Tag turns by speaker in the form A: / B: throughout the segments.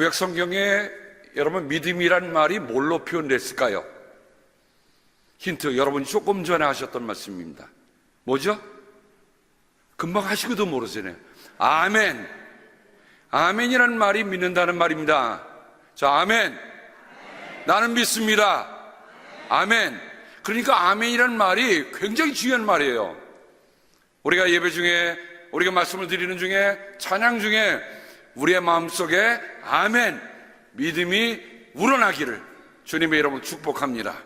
A: 구약 성경에 여러분 믿음이란 말이 뭘로 표현됐을까요? 힌트, 여러분이 조금 전에 하셨던 말씀입니다. 뭐죠? 금방 하시고도 모르시네요. 아멘. 아멘이라는 말이 믿는다는 말입니다. 자, 아멘. 나는 믿습니다. 아멘. 그러니까 아멘이라는 말이 굉장히 중요한 말이에요. 우리가 예배 중에, 우리가 말씀을 드리는 중에, 찬양 중에 우리의 마음속에 아멘, 믿음이 우러나기를 주님의 이름으로 축복합니다.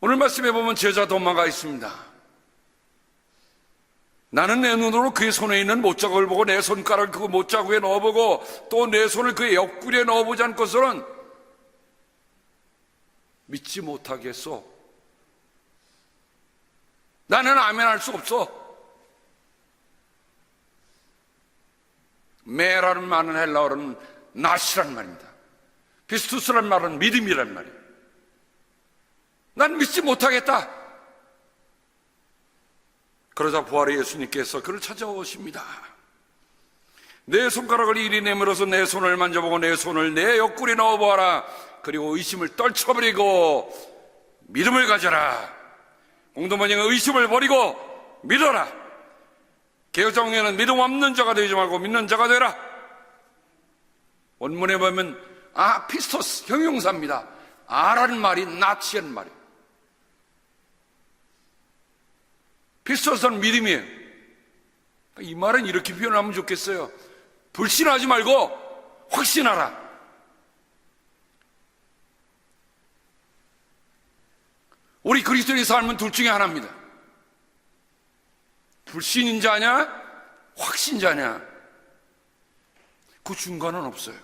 A: 오늘 말씀에 보면 제자 도마가 있습니다. 나는 내 눈으로 그의 손에 있는 못자국을 보고 내 손가락을 그 못자국에 넣어보고 또 내 손을 그의 옆구리에 넣어보지 않고서는 믿지 못하겠소. 나는 아멘할 수 없어. 메라는 말은 헬라어로는 낫이란 말입니다. 피스투스란 말은 믿음이란 말이에요. 난 믿지 못하겠다. 그러자 부활의 예수님께서 그를 찾아오십니다. 내 손가락을 이리 내밀어서 내 손을 만져보고 내 손을 내 옆구리에 넣어보아라. 그리고 의심을 떨쳐버리고 믿음을 가져라. 공동번역은 의심을 버리고 믿어라. 개혁정리는 믿음 없는 자가 되지 말고 믿는 자가 되라. 원문에 보면 피스토스 형용사입니다. 아라는 말이 나치한 말이에요. 피스토스는 믿음이에요. 이 말은 이렇게 표현하면 좋겠어요. 불신하지 말고 확신하라. 우리 그리스도인의 삶은 둘 중에 하나입니다. 불신자냐 확신자냐, 그 중간은 없어요.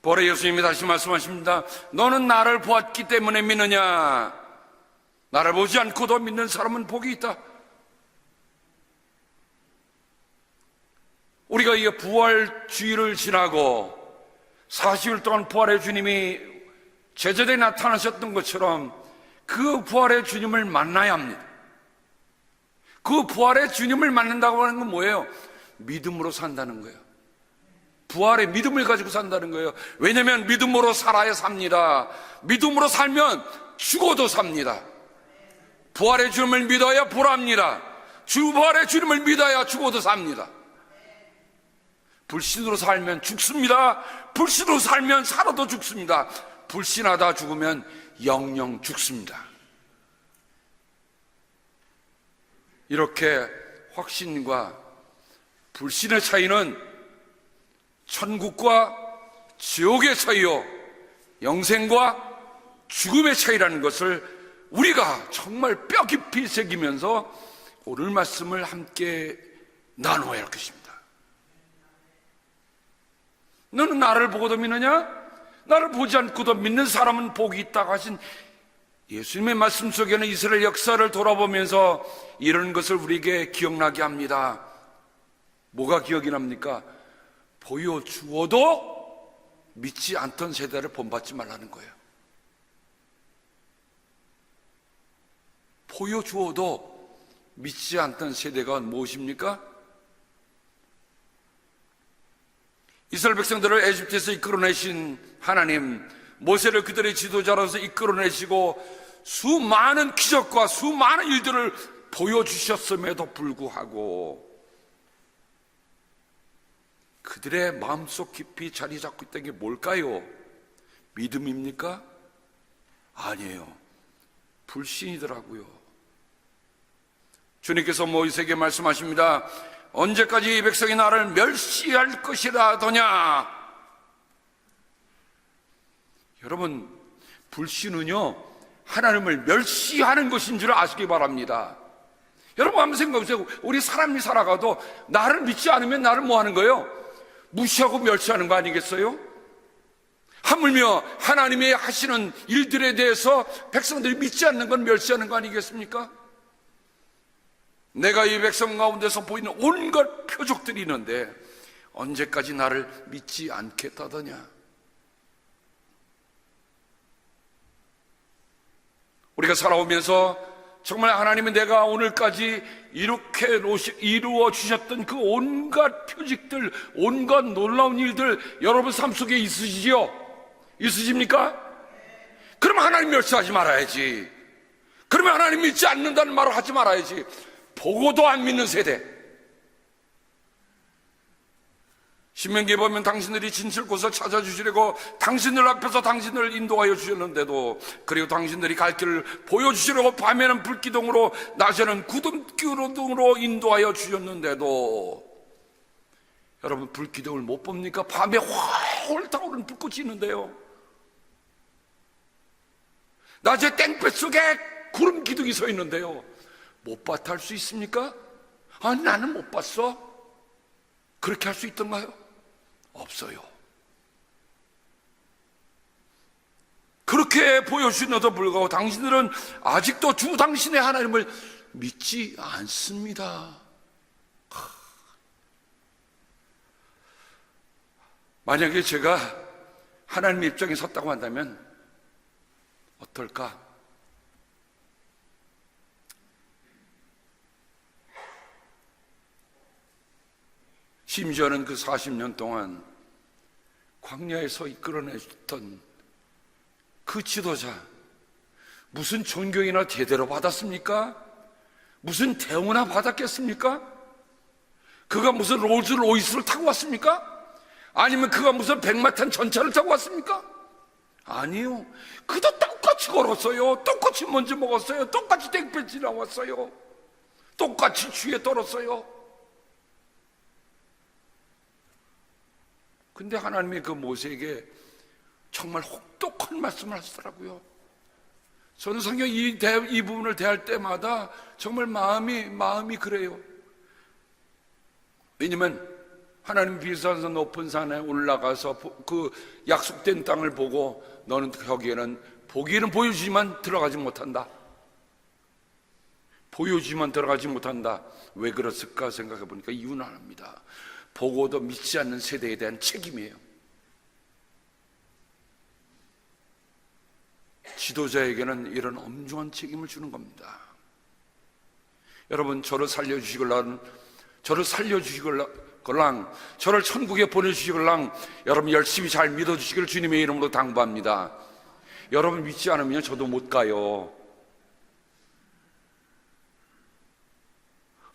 A: 보래 예수님이 다시 말씀하십니다. 너는 나를 보았기 때문에 믿느냐? 나를 보지 않고도 믿는 사람은 복이 있다. 우리가 이 부활주의를 지나고 40일 동안 부활의 주님이 제자들에 나타나셨던 것처럼 그 부활의 주님을 만나야 합니다. 그 부활의 주님을 만난다고 하는 건 뭐예요? 믿음으로 산다는 거예요. 부활의 믿음을 가지고 산다는 거예요. 왜냐하면 믿음으로 살아야 삽니다. 믿음으로 살면 죽어도 삽니다. 부활의 주님을 믿어야 보랍니다. 부활의 주님을 믿어야 죽어도 삽니다. 불신으로 살면 죽습니다. 불신으로 살면 살아도 죽습니다. 불신하다 죽으면 영영 죽습니다. 이렇게 확신과 불신의 차이는 천국과 지옥의 차이요, 영생과 죽음의 차이라는 것을 우리가 정말 뼈 깊이 새기면서 오늘 말씀을 함께 나누어야 할 것입니다. 너는 나를 보고도 믿느냐? 나를 보지 않고도 믿는 사람은 복이 있다고 하신 예수님의 말씀 속에는 이스라엘 역사를 돌아보면서 이런 것을 우리에게 기억나게 합니다. 뭐가 기억이 납니까? 보여주어도 믿지 않던 세대를 본받지 말라는 거예요. 보여주어도 믿지 않던 세대가 무엇입니까? 이스라엘 백성들을 에집트에서 이끌어내신 하나님, 모세를 그들의 지도자로서 이끌어내시고 수많은 기적과 수많은 일들을 보여주셨음에도 불구하고 그들의 마음속 깊이 자리 잡고 있던 게 뭘까요? 믿음입니까? 아니에요. 불신이더라고요. 주님께서 모세에게 말씀하십니다. 언제까지 이 백성이 나를 멸시할 것이라 하더냐? 여러분, 불신은요, 하나님을 멸시하는 것인 줄 아시기 바랍니다. 여러분 한번 생각해보세요. 우리 사람이 살아가도 나를 믿지 않으면 나를 뭐 하는 거예요? 무시하고 멸시하는 거 아니겠어요? 하물며 하나님이 하시는 일들에 대해서 백성들이 믿지 않는 건 멸시하는 거 아니겠습니까? 내가 이 백성 가운데서 보이는 온갖 표적들이 있는데 언제까지 나를 믿지 않겠다더냐? 우리가 살아오면서 정말 하나님이 내가 오늘까지 이렇게 이루어 주셨던 그 온갖 표직들, 온갖 놀라운 일들 여러분 삶 속에 있으시지요? 있으십니까? 그럼 하나님 멸시하지 말아야지. 그러면 하나님 믿지 않는다는 말을 하지 말아야지. 보고도 안 믿는 세대. 신명기에 보면 당신들이 진실 곳을 찾아주시려고 당신들 앞에서 당신을 인도하여 주셨는데도, 그리고 당신들이 갈 길을 보여주시려고 밤에는 불기둥으로 낮에는 구름기둥으로 인도하여 주셨는데도, 여러분 불기둥을 못 봅니까? 밤에 활활 타오르는 불꽃이 있는데요, 낮에 땡볕 속에 구름 기둥이 서 있는데요, 못 봤다 할 수 있습니까? 아, 나는 못 봤어. 그렇게 할 수 있던가요? 없어요. 그렇게 보여주시는데도 불구하고 당신들은 아직도 주 당신의 하나님을 믿지 않습니다. 만약에 제가 하나님의 입장에 섰다고 한다면 어떨까? 심지어는 그 40년 동안 광야에서 이끌어내줬던 그 지도자, 무슨 존경이나 제대로 받았습니까? 무슨 대우나 받았겠습니까? 그가 무슨 롤스로이스를 타고 왔습니까? 아니면 그가 무슨 백마탄 전차를 타고 왔습니까? 아니요. 그도 똑같이 걸었어요. 똑같이 먼지 먹었어요. 똑같이 땡볕이 나왔어요. 똑같이 추위에 떨었어요. 근데 하나님이 그 모세에게 정말 혹독한 말씀을 하시더라고요. 저는 성경 이 부분을 대할 때마다 정말 마음이 그래요. 왜냐면 하나님 비서서 높은 산에 올라가서 그 약속된 땅을 보고 너는 거기에는 보기에는 보여주지만 들어가지 못한다. 보여주지만 들어가지 못한다. 왜 그랬을까 생각해 보니까 이유는 하나입니다. 보고도 믿지 않는 세대에 대한 책임이에요. 지도자에게는 이런 엄중한 책임을 주는 겁니다. 여러분, 저를 살려주시걸랑, 저를 천국에 보내주시걸랑, 여러분 열심히 잘 믿어주시길 주님의 이름으로 당부합니다. 여러분 믿지 않으면 저도 못 가요.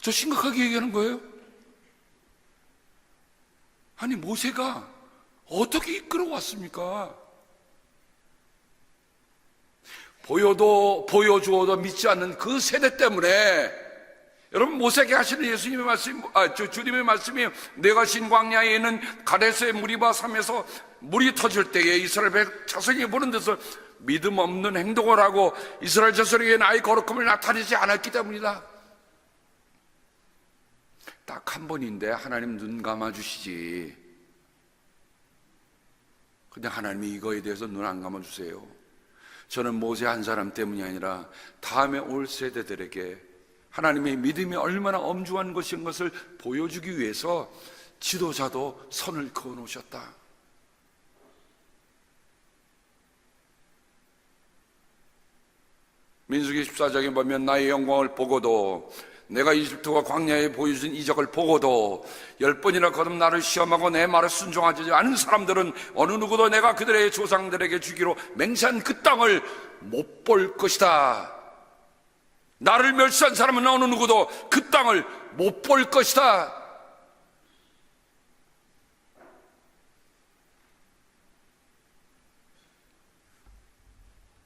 A: 저 심각하게 얘기하는 거예요. 아니, 모세가 어떻게 이끌어왔습니까? 보여주어도 믿지 않는 그 세대 때문에, 여러분 모세에게 하시는 예수님의 말씀, 주님의 말씀이 내가 신 광야에 있는 가데스의 무리바 산에서 물이 터질 때에 이스라엘 자손이 보는 데서 믿음 없는 행동을 하고 이스라엘 자손에게 나의 거룩함을 나타내지 않았기 때문이다. 딱 한 번인데 하나님 눈 감아주시지. 근데 하나님이 이거에 대해서 눈 안 감아주세요. 저는 모세 한 사람 때문이 아니라 다음에 올 세대들에게 하나님의 믿음이 얼마나 엄중한 것인 것을 보여주기 위해서 지도자도 선을 그어 놓으셨다. 민수기 14장에 보면 나의 영광을 보고도, 내가 이집트와 광야에 보여준 이적을 보고도 10번이나 거듭 나를 시험하고 내 말을 순종하지 않은 사람들은 어느 누구도 내가 그들의 조상들에게 주기로 맹세한 그 땅을 못 볼 것이다. 나를 멸시한 사람은 어느 누구도 그 땅을 못 볼 것이다.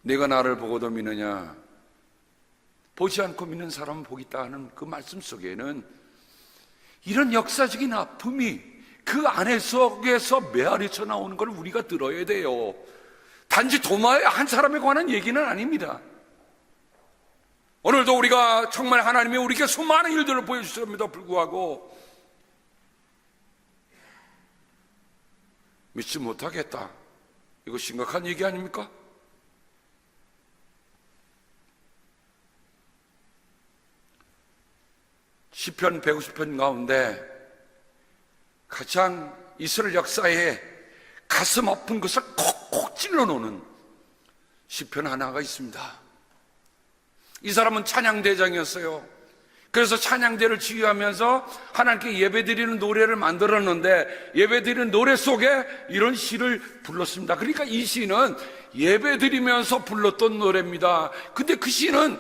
A: 내가 나를 보고도 믿느냐? 보지 않고 믿는 사람은 복이 있다 하는 그 말씀 속에는 이런 역사적인 아픔이 그 안에 속에서 메아리쳐 나오는 걸 우리가 들어야 돼요. 단지 도마의 한 사람에 관한 얘기는 아닙니다. 오늘도 우리가 정말 하나님이 우리에게 수많은 일들을 보여주셨음에도 불구하고 믿지 못하겠다. 이거 심각한 얘기 아닙니까? 시편 150편 가운데 가장 이스라엘 역사에 가슴 아픈 것을 콕콕 찔러놓는 시편 하나가 있습니다. 이 사람은 찬양대장이었어요. 그래서 찬양대를 지휘하면서 하나님께 예배드리는 노래를 만들었는데 예배드리는 노래 속에 이런 시를 불렀습니다. 그러니까 이 시는 예배드리면서 불렀던 노래입니다. 근데 그 시는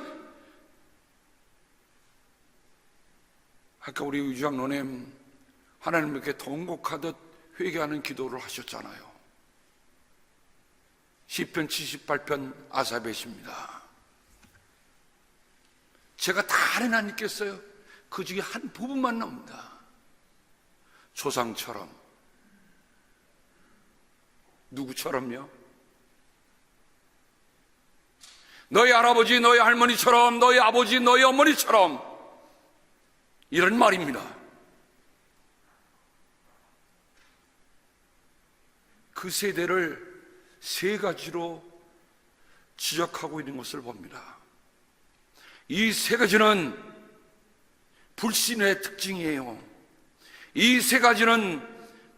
A: 아까 우리 유장로님 하나님께 통곡하듯 회개하는 기도를 하셨잖아요. 시편 78편 아사벳입니다. 제가 다 해놨겠어요. 그 중에 한 부분만 나옵니다. 조상처럼. 누구처럼요? 너희 할아버지, 너희 할머니처럼, 너희 아버지, 너희 어머니처럼, 이런 말입니다. 그 세대를 세 가지로 지적하고 있는 것을 봅니다. 이 세 가지는 불신의 특징이에요. 이 세 가지는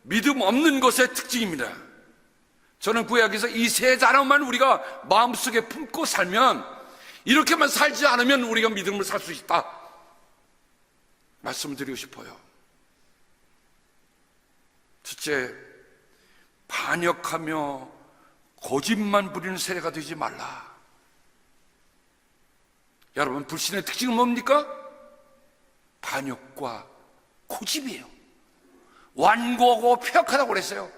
A: 믿음 없는 것의 특징입니다. 저는 구약에서 이 세 단어만 우리가 마음속에 품고 살면, 이렇게만 살지 않으면 우리가 믿음을 살 수 있다 말씀드리고 싶어요. 첫째, 반역하며 거짓만 부리는 세대가 되지 말라. 여러분, 불신의 특징은 뭡니까? 반역과 고집이에요. 완고하고 폐역하다고 그랬어요.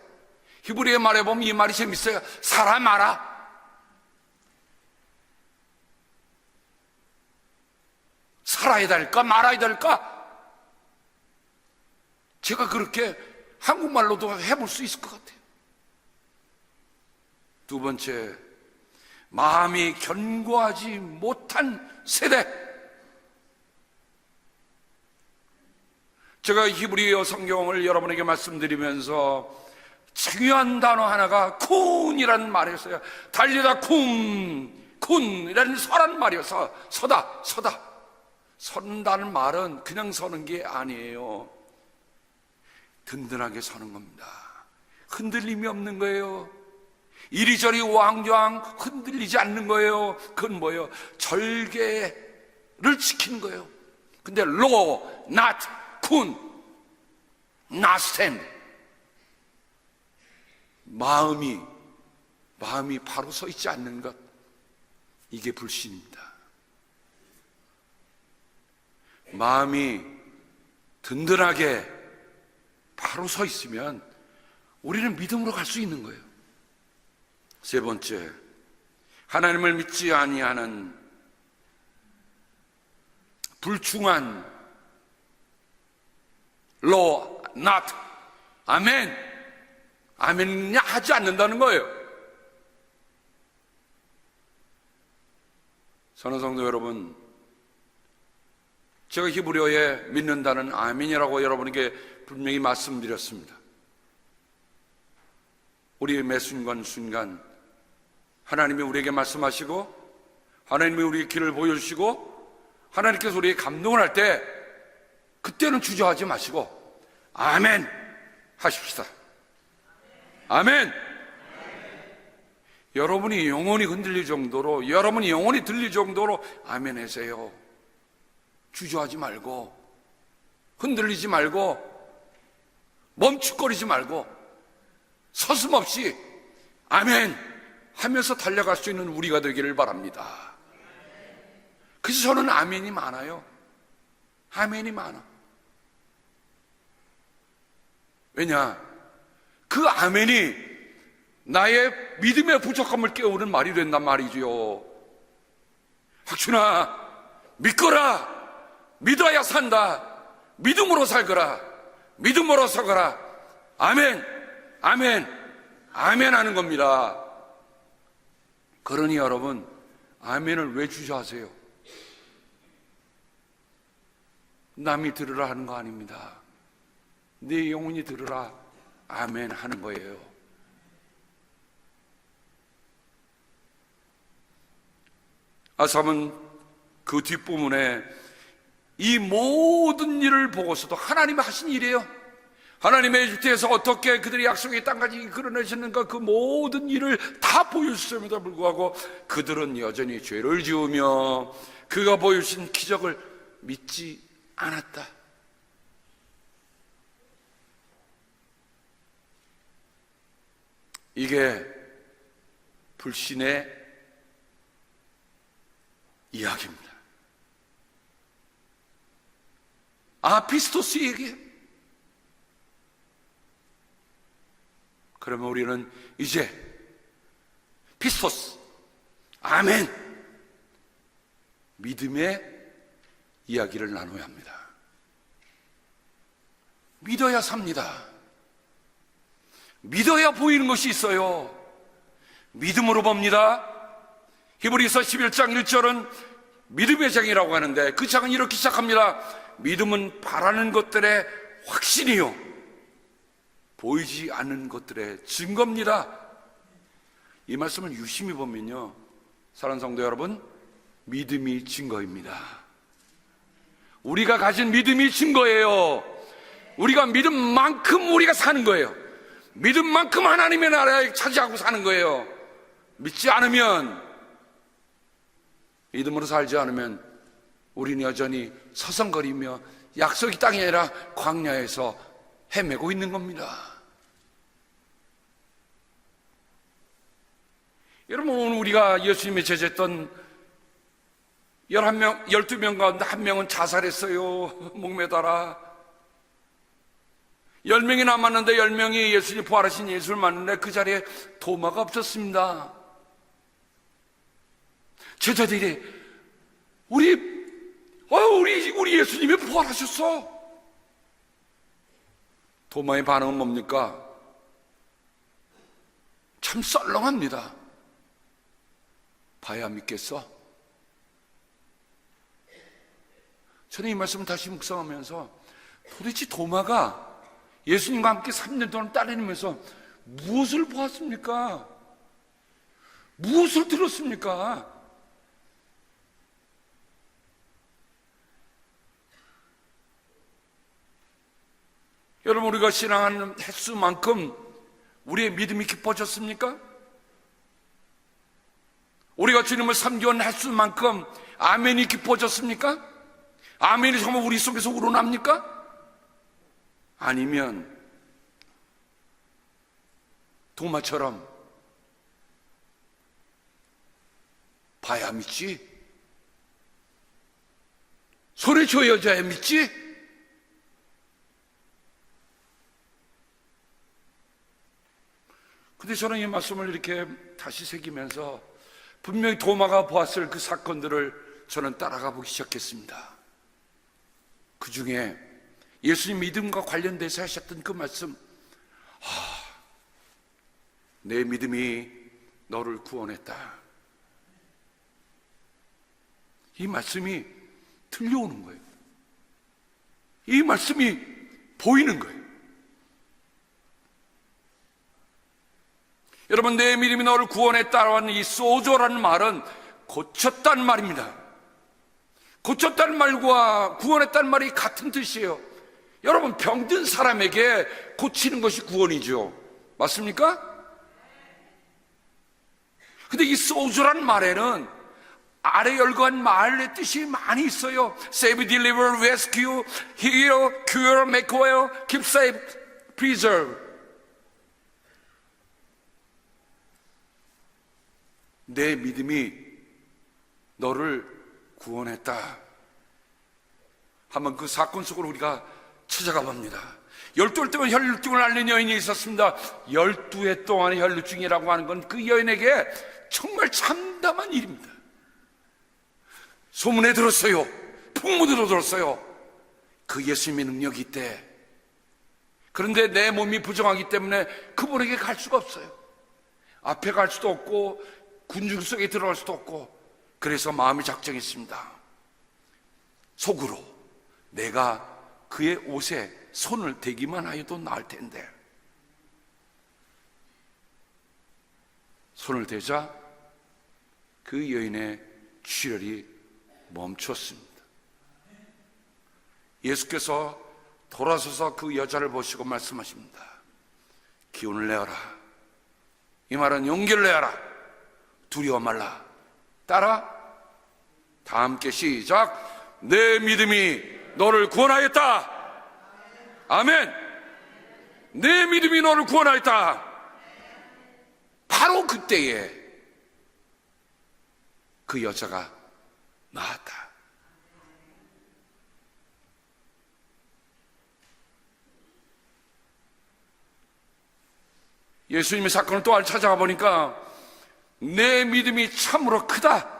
A: 히브리어 말에 보면 이 말이 재밌어요. 살아 마라. 살아야 될까 말아야 될까? 제가 그렇게 한국말로도 해볼 수 있을 것 같아요. 두 번째, 마음이 견고하지 못한 세대. 제가 히브리어 성경을 여러분에게 말씀드리면서 중요한 단어 하나가 쿤이라는 말이었어요. 달리다 쿤이라는 서란 말이어서 서다. 선다는 말은 그냥 서는 게 아니에요. 든든하게 서는 겁니다. 흔들림이 없는 거예요. 이리저리 왕좌왕 흔들리지 않는 거예요. 그건 뭐예요? 절개를 지키는 거예요. 근데 law, not, kun, not stand. 마음이 바로 서 있지 않는 것, 이게 불신입니다. 마음이 든든하게 바로 서 있으면 우리는 믿음으로 갈 수 있는 거예요. 세 번째, 하나님을 믿지 아니하는 불충한 law, not, 아멘, 아멘 하지 않는다는 거예요. 사랑하는 성도 여러분, 제가 히브리어에 믿는다는 아멘이라고 여러분에게 분명히 말씀드렸습니다. 우리 매 순간 하나님이 우리에게 말씀하시고 하나님이 우리의 길을 보여주시고 하나님께서 우리에게 감동을 할 때 그때는 주저하지 마시고 아멘 하십시다. 아멘. 여러분이 영혼이 흔들릴 정도로, 여러분이 영혼이 들릴 정도로 아멘 하세요. 주저하지 말고, 흔들리지 말고, 멈칫거리지 말고, 서슴없이 아멘 하면서 달려갈 수 있는 우리가 되기를 바랍니다. 그래서 저는 아멘이 많아요. 아멘이 많아. 왜냐? 그 아멘이 나의 믿음의 부족함을 깨우는 말이 된단 말이지요. 학춘아, 믿거라. 믿어야 산다. 믿음으로 살거라. 믿음으로 서거라. 아멘, 아멘, 아멘 하는 겁니다. 그러니 여러분, 아멘을 왜 주저하세요? 남이 들으라 하는 거 아닙니다. 내 영혼이 들으라 아멘 하는 거예요. 아삽은 그 뒷부분에 이 모든 일을 보고서도 하나님이 하신 일이에요. 하나님의 이집트에서 어떻게 그들이 약속의 땅까지 이끌어내셨는가, 그 모든 일을 다 보여주셨음에도 불구하고 그들은 여전히 죄를 지으며 그가 보여주신 기적을 믿지 않았다. 이게 불신의 이야기입니다. 피스토스에게. 그러면 우리는 이제 피스토스, 아멘, 믿음의 이야기를 나눠야 합니다. 믿어야 삽니다. 믿어야 보이는 것이 있어요. 믿음으로 봅니다. 히브리서 11장 1절은 믿음의 장이라고 하는데, 그 장은 이렇게 시작합니다. 믿음은 바라는 것들의 확신이요, 보이지 않는 것들의 증거입니다. 이 말씀을 유심히 보면요, 사랑하는 성도 여러분, 믿음이 증거입니다. 우리가 가진 믿음이 증거예요. 우리가 믿음만큼 우리가 사는 거예요. 믿음만큼 하나님의 나라에 차지하고 사는 거예요. 믿지 않으면, 믿음으로 살지 않으면 우리는 여전히 서성거리며 약속의 땅이 아니라 광야에서 헤매고 있는 겁니다. 여러분, 오늘 우리가 예수님의 제자였던 11명, 12명 가운데 1명은 자살했어요. 목매달아. 10명이 남았는데 10명이 예수님, 부활하신 예수를 만났는데 그 자리에 도마가 없었습니다. 제자들이 우리 예수님이 부활하셨어. 도마의 반응은 뭡니까? 참 썰렁합니다. 봐야 믿겠어? 저는 이 말씀을 다시 묵상하면서 도대체 도마가 예수님과 함께 3년 동안 따르면서 무엇을 보았습니까? 무엇을 들었습니까? 여러분, 우리가 신앙하는 횟수만큼 우리의 믿음이 깊어졌습니까? 우리가 주님을 섬겨온 횟수만큼 아멘이 깊어졌습니까? 아멘이 정말 우리 속에서 우러납니까? 아니면 도마처럼 봐야 믿지, 소리 줘야져야 믿지. 근데 저는 이 말씀을 이렇게 다시 새기면서 분명히 도마가 보았을 그 사건들을 저는 따라가 보기 시작했습니다. 그 중에 예수님 믿음과 관련돼서 하셨던 그 말씀, 내 믿음이 너를 구원했다. 이 말씀이 들려오는 거예요. 이 말씀이 보이는 거예요. 여러분, 내 믿음이 너를 구원했다라는 이 소조라는 말은 고쳤다는 말입니다. 고쳤다는 말과 구원했다는 말이 같은 뜻이에요. 여러분, 병든 사람에게 고치는 것이 구원이죠. 맞습니까? 근데 이 소조라는 말에는 아래 열거한 말의 뜻이 많이 있어요. Save, deliver, rescue, heal, cure, make well, keep safe, preserve. 내 믿음이 너를 구원했다. 한번 그 사건 속으로 우리가 찾아가 봅니다. 12해 동안 혈루증을 앓는 여인이 있었습니다. 12해 동안의 혈루증이라고 하는 건 그 여인에게 정말 참담한 일입니다. 소문에 들었어요. 풍문으로 들었어요. 그 예수님의 능력이 있대. 그런데 내 몸이 부정하기 때문에 그분에게 갈 수가 없어요. 앞에 갈 수도 없고 군중 속에 들어갈 수도 없고, 그래서 마음이 작정했습니다. 속으로 내가 그의 옷에 손을 대기만 하여도 나을 텐데. 손을 대자 그 여인의 출혈이 멈췄습니다. 예수께서 돌아서서 그 여자를 보시고 말씀하십니다. 기운을 내어라. 이 말은 용기를 내어라. 두려워 말라. 따라 다 함께 시작. 내 믿음이 너를 구원하였다. 아멘. 내 믿음이 너를 구원하였다. 바로 그때에 그 여자가 나았다. 예수님의 사건을 또 찾아가 보니까 내 믿음이 참으로 크다.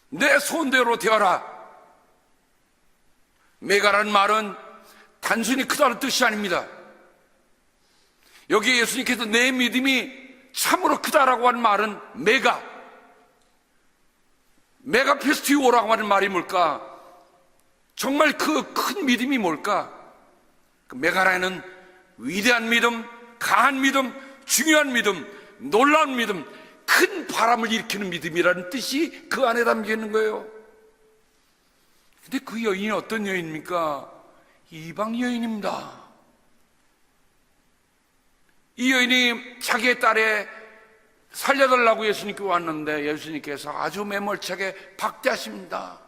A: 내 손대로 되어라. 메가라는 말은 단순히 크다는 뜻이 아닙니다. 여기 예수님께서 내 믿음이 참으로 크다라고 하는 말은 메가피스티오라고 하는 말이 뭘까? 정말 그 큰 믿음이 뭘까? 그 메가라는 위대한 믿음, 강한 믿음, 중요한 믿음, 놀라운 믿음, 큰 바람을 일으키는 믿음이라는 뜻이 그 안에 담겨 있는 거예요. 근데 그 여인이 어떤 여인입니까? 이방 여인입니다. 이 여인이 자기의 딸에 살려달라고 예수님께 왔는데 예수님께서 아주 매몰차게 박대하십니다.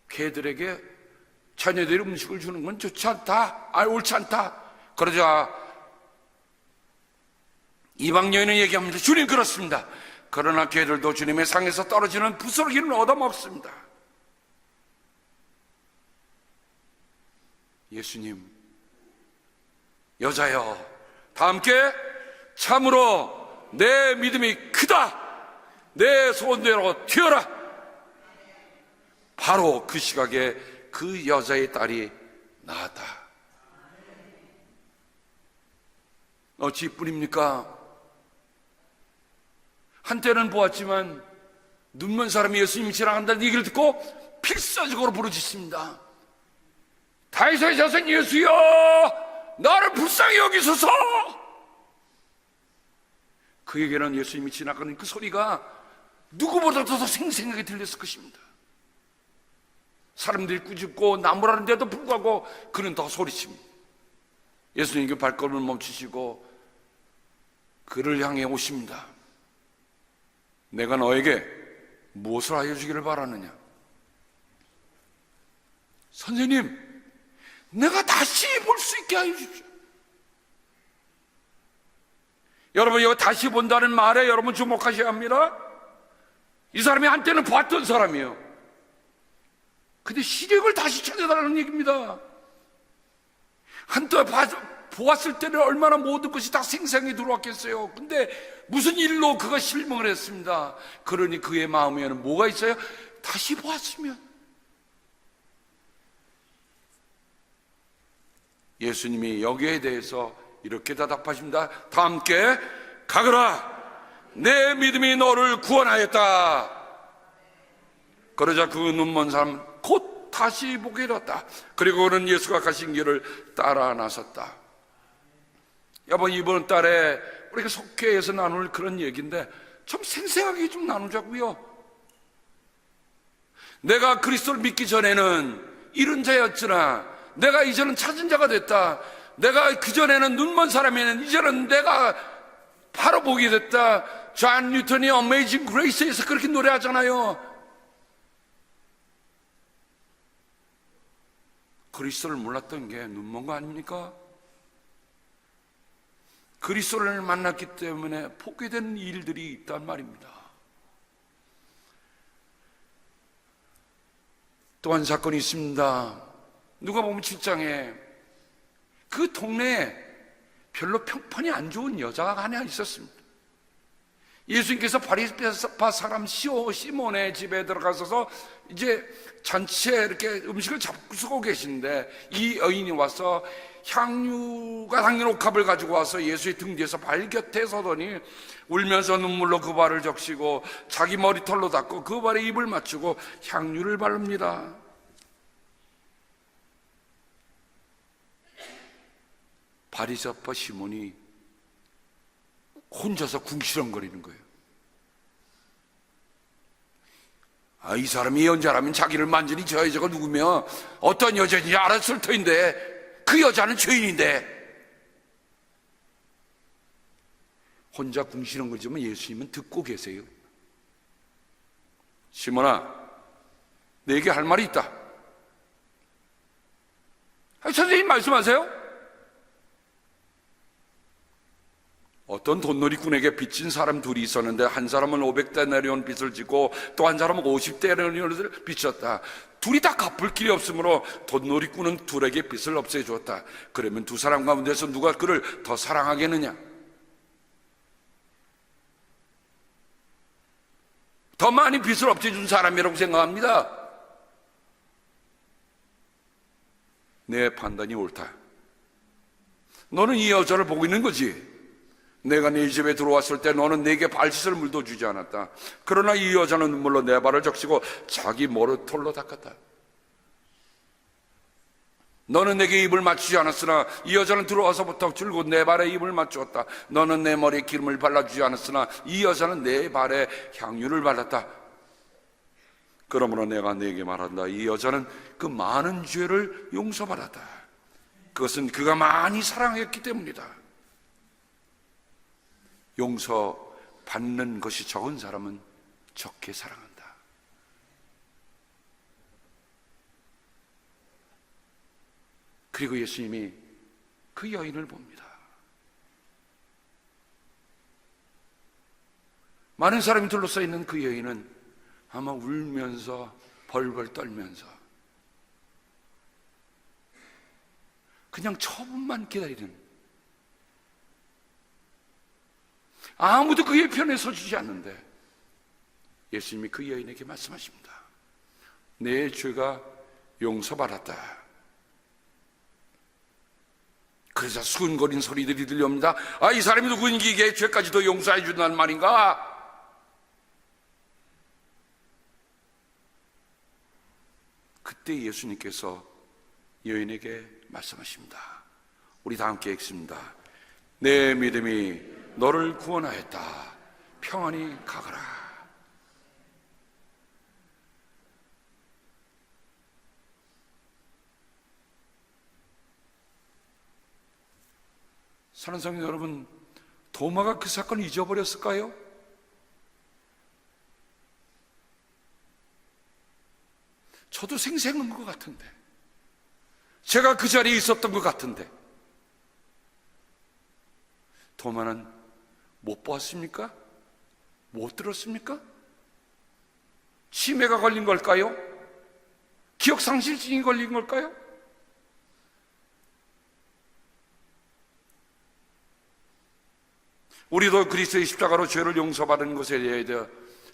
A: 개들에게 자녀들이 음식을 주는 건 좋지 않다. 옳지 않다. 그러자 이방 여인은 얘기합니다. 주님, 그렇습니다. 그러나 개들도 주님의 상에서 떨어지는 부스러기는 얻어먹습니다. 예수님, 여자여, 다 함께 참으로 내 믿음이 크다. 내 소원대로 튀어라. 바로 그 시각에 그 여자의 딸이 나았다. 어찌뿐입니까? 한때는 보았지만 눈먼 사람이 예수님이 지나간다는 얘기를 듣고 필사적으로 부르짖습니다. 다윗의 자손 예수여, 나를 불쌍히 여기소서. 그에게는 예수님이 지나가는 그 소리가 누구보다도 더 생생하게 들렸을 것입니다. 사람들이 꾸짖고 나무라는데도 불구하고 그는 더 소리칩니다. 예수님께 발걸음을 멈추시고 그를 향해 오십니다. 내가 너에게 무엇을 하여 주기를 바라느냐? 선생님, 내가 다시 볼 수 있게 하여 주십시오. 여러분, 이거 다시 본다는 말에 여러분 주목하셔야 합니다. 이 사람이 한때는 봤던 사람이에요. 근데 시력을 다시 찾아달라는 얘기입니다. 한때 보았을 때는 얼마나 모든 것이 다 생생히 들어왔겠어요. 근데 무슨 일로 그가 실망을 했습니다. 그러니 그의 마음에는 뭐가 있어요? 다시 보았으면. 예수님이 여기에 대해서 이렇게 대답하십니다. 다 함께 가거라. 내 믿음이 너를 구원하였다. 그러자 그 눈먼 사람 곧 다시 보게 되었다. 그리고 그는 예수가 가신 길을 따라 나섰다. 여러분, 이번 달에 우리가 속회에서 나눌 그런 얘기인데 좀 생생하게 좀 나누자고요. 내가 그리스도를 믿기 전에는 잃은 자였으나 내가 이제는 찾은 자가 됐다. 내가 그전에는 눈먼 사람이었는데 이제는 내가 바로 보게 됐다. 존 뉴턴이 어메이징 그레이스에서 그렇게 노래하잖아요. 그리스도를 몰랐던 게 눈먼 거 아닙니까? 그리스도를 만났기 때문에 보게 되는 일들이 있단 말입니다. 또 한 사건이 있습니다. 누가복음 7장에 그 동네에 별로 평판이 안 좋은 여자가 하나 있었습니다. 예수님께서 바리새파 사람 시몬의 집에 들어가셔서 이제 잔치에 이렇게 음식을 잡수고 계신데 이 여인이 와서 향유가 담긴 옥합을 가지고 와서 예수의 등 뒤에서 발 곁에 서더니 울면서 눈물로 그 발을 적시고 자기 머리털로 닦고 그 발에 입을 맞추고 향유를 바릅니다. 바리새파 시몬이 혼자서 궁시렁거리는 거예요. 이 사람이 예언자라면 자기를 만지니 저 여자가 누구며 어떤 여자인지 알았을 터인데 그 여자는 죄인인데. 혼자 궁시렁 거리지만 예수님은 듣고 계세요. 시몬아, 내게 할 말이 있다. 선생님 말씀하세요. 어떤 돈놀이꾼에게 빚진 사람 둘이 있었는데 한 사람은 500데나리온 빚을 지고 또 한 사람은 50데나리온을 빚졌다. 둘이 다 갚을 길이 없으므로 돈놀이꾼은 둘에게 빚을 없애주었다. 그러면 두 사람 가운데서 누가 그를 더 사랑하겠느냐? 더 많이 빚을 없애준 사람이라고 생각합니다. 내 판단이 옳다. 너는 이 여자를 보고 있는 거지. 내가 네 집에 들어왔을 때 너는 내게 발짓을 물도 주지 않았다. 그러나 이 여자는 눈물로 내 발을 적시고 자기 머리털로 닦았다. 너는 내게 입을 맞추지 않았으나 이 여자는 들어와서부터 줄곧 내 발에 입을 맞추었다. 너는 내 머리에 기름을 발라주지 않았으나 이 여자는 내 발에 향유를 발랐다. 그러므로 내가 네게 말한다. 이 여자는 그 많은 죄를 용서받았다. 그것은 그가 많이 사랑했기 때문이다. 용서받는 것이 적은 사람은 적게 사랑한다. 그리고 예수님이 그 여인을 봅니다. 많은 사람이 둘러싸여 있는 그 여인은 아마 울면서 벌벌 떨면서 그냥 처분만 기다리는, 아무도 그의 편에 서주지 않는데 예수님이 그 여인에게 말씀하십니다. 내 죄가 용서받았다. 그래서 수근거린 소리들이 들려옵니다. 이 사람이 누구인지 이게 죄까지도 용서해 준다는 말인가? 그때 예수님께서 여인에게 말씀하십니다. 우리 다 함께 읽습니다. 내 믿음이 너를 구원하였다. 평안히 가거라. 사랑하는 성도 여러분, 도마가 그 사건을 잊어버렸을까요? 저도 생생한 것 같은데, 제가 그 자리에 있었던 것 같은데, 도마는 못 보았습니까? 못 들었습니까? 치매가 걸린 걸까요? 기억상실증이 걸린 걸까요? 우리도 그리스도의 십자가로 죄를 용서받은 것에 대해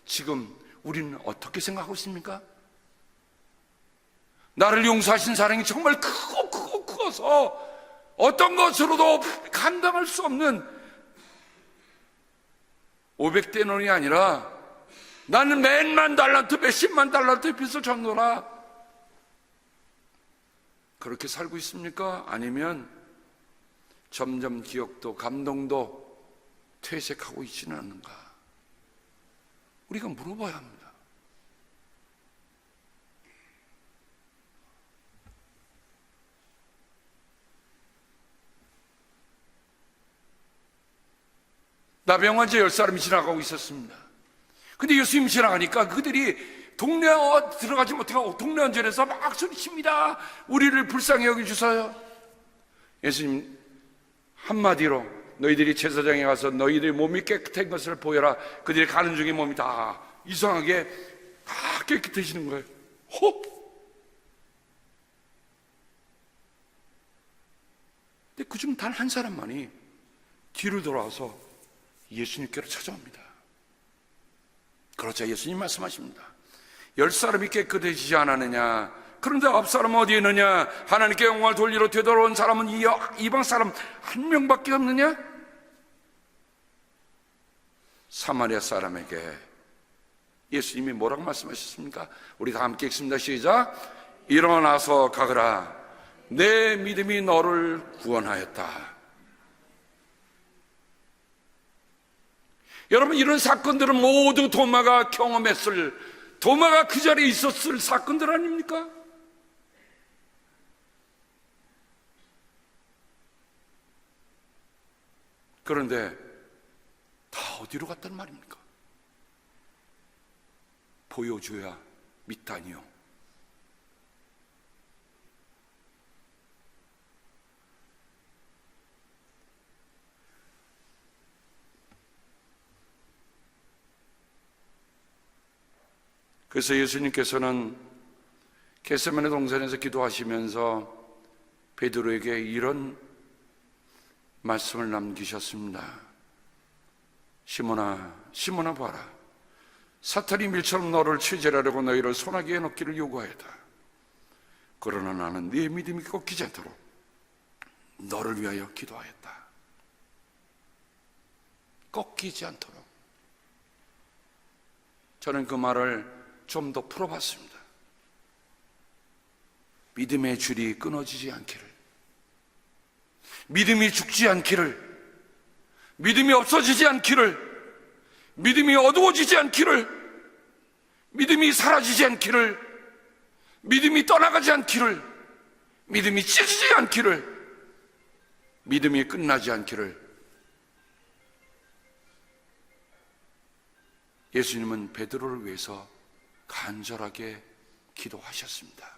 A: 지금 우리는 어떻게 생각하고 있습니까? 나를 용서하신 사랑이 정말 크고 커서 어떤 것으로도 감당할 수 없는 500데나리온이 아니라 나는 몇만 달란트, 몇십만 달란트의 빚을 졌노라. 그렇게 살고 있습니까? 아니면 점점 기억도 감동도 퇴색하고 있지는 않는가? 우리가 물어봐야 합니다. 나병환 지 10사람이 지나가고 있었습니다. 근데 예수님 지나가니까 그들이 동네 들어가지 못하고 동네 언전에서 막 소리칩니다. 우리를 불쌍히 여겨주세요. 예수님 한마디로 너희들이 제사장에 가서 너희들의 몸이 깨끗한 것을 보여라. 그들이 가는 중에 몸이 다 이상하게 다 깨끗해지는 거예요. 근데 그중 단 한 사람만이 뒤를 돌아와서 예수님께로 찾아옵니다. 그러자 예수님 말씀하십니다. 10사람이 깨끗해지지 않았느냐? 그런데 앞 사람은 어디에 있느냐? 하나님께 영광을 돌리러 되돌아온 사람은 이방 사람 한 명밖에 없느냐? 사마리아 사람에게 예수님이 뭐라고 말씀하셨습니까? 우리 다 함께 읽습니다. 시작. 일어나서 가거라. 내 믿음이 너를 구원하였다. 여러분, 이런 사건들은 모두 도마가 경험했을 도마가 그 자리에 있었을 사건들 아닙니까? 그런데 다 어디로 갔단 말입니까? 보여줘야 믿다니요. 그래서 예수님께서는 겟세마네 동산에서 기도하시면서 베드로에게 이런 말씀을 남기셨습니다. 시몬아, 시몬아 봐라. 사탄이 밀처럼 너를 취재하려고 너희를 소나기에 넣기를 요구하였다. 그러나 나는 네 믿음이 꺾이지 않도록 너를 위하여 기도하였다. 꺾이지 않도록. 저는 그 말을 좀 더 풀어봤습니다. 믿음의 줄이 끊어지지 않기를, 믿음이 죽지 않기를, 믿음이 없어지지 않기를, 믿음이 어두워지지 않기를, 믿음이 사라지지 않기를, 믿음이 떠나가지 않기를, 믿음이 찢어지지 않기를, 믿음이 끝나지 않기를. 예수님은 베드로를 위해서 간절하게 기도하셨습니다.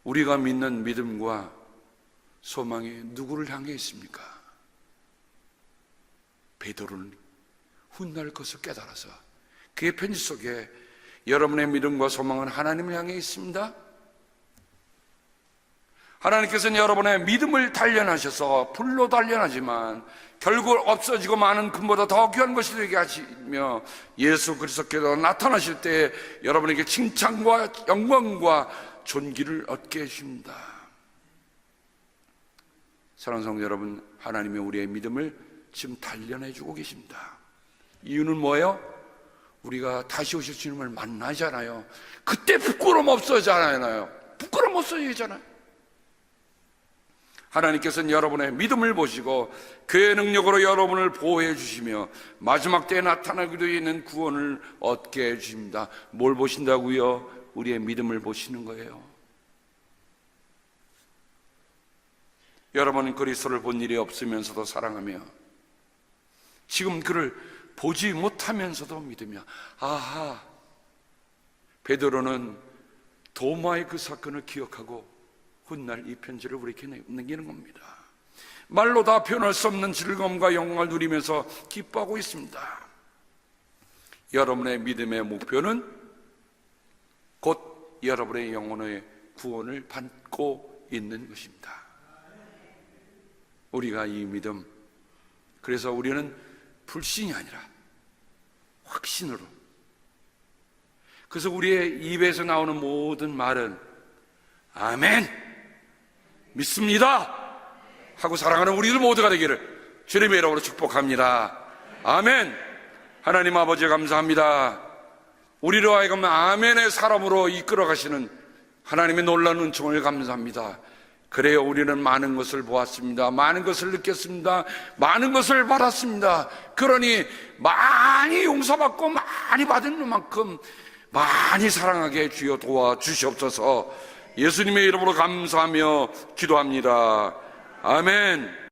A: 우리가 믿는 믿음과 소망이 누구를 향해 있습니까? 베드로는 훗날 것을 깨달아서 그의 편지 속에 여러분의 믿음과 소망은 하나님을 향해 있습니다. 하나님께서는 여러분의 믿음을 단련하셔서 불로 단련하지만 결국 없어지고 많은 금보다 더 귀한 것이 되게 하시며 예수 그리스도께서 나타나실 때 여러분에게 칭찬과 영광과 존귀를 얻게 해줍니다. 사랑하는 성도 여러분, 하나님이 우리의 믿음을 지금 단련해주고 계십니다. 이유는 뭐예요? 우리가 다시 오실 주님을 만나잖아요. 그때 부끄러움 없어지잖아요. 부끄러움 없어지잖아요. 하나님께서는 여러분의 믿음을 보시고 그의 능력으로 여러분을 보호해 주시며 마지막 때에 나타나기도 있는 구원을 얻게 해 주십니다. 뭘 보신다고요? 우리의 믿음을 보시는 거예요. 여러분은 그리스도를 본 일이 없으면서도 사랑하며 지금 그를 보지 못하면서도 믿으며, 아하, 베드로는 도마의 그 사건을 기억하고 훗날 이 편지를 우리에게 남기는 겁니다. 말로 다 표현할 수 없는 즐거움과 영광을 누리면서 기뻐하고 있습니다. 여러분의 믿음의 목표는 곧 여러분의 영혼의 구원을 받고 있는 것입니다. 우리가 이 믿음, 그래서 우리는 불신이 아니라 확신으로, 그래서 우리의 입에서 나오는 모든 말은 아멘, 믿습니다 하고 사랑하는 우리들 모두가 되기를 주님의 이름으로 축복합니다. 아멘. 하나님 아버지 감사합니다. 우리로 하여금 아멘의 사람으로 이끌어 가시는 하나님의 놀라운 은총을 감사합니다. 그래요, 우리는 많은 것을 보았습니다. 많은 것을 느꼈습니다. 많은 것을 받았습니다. 그러니 많이 용서받고 많이 받은 만큼 많이 사랑하게 주여 도와주시옵소서. 예수님의 이름으로 감사하며 기도합니다. 아멘.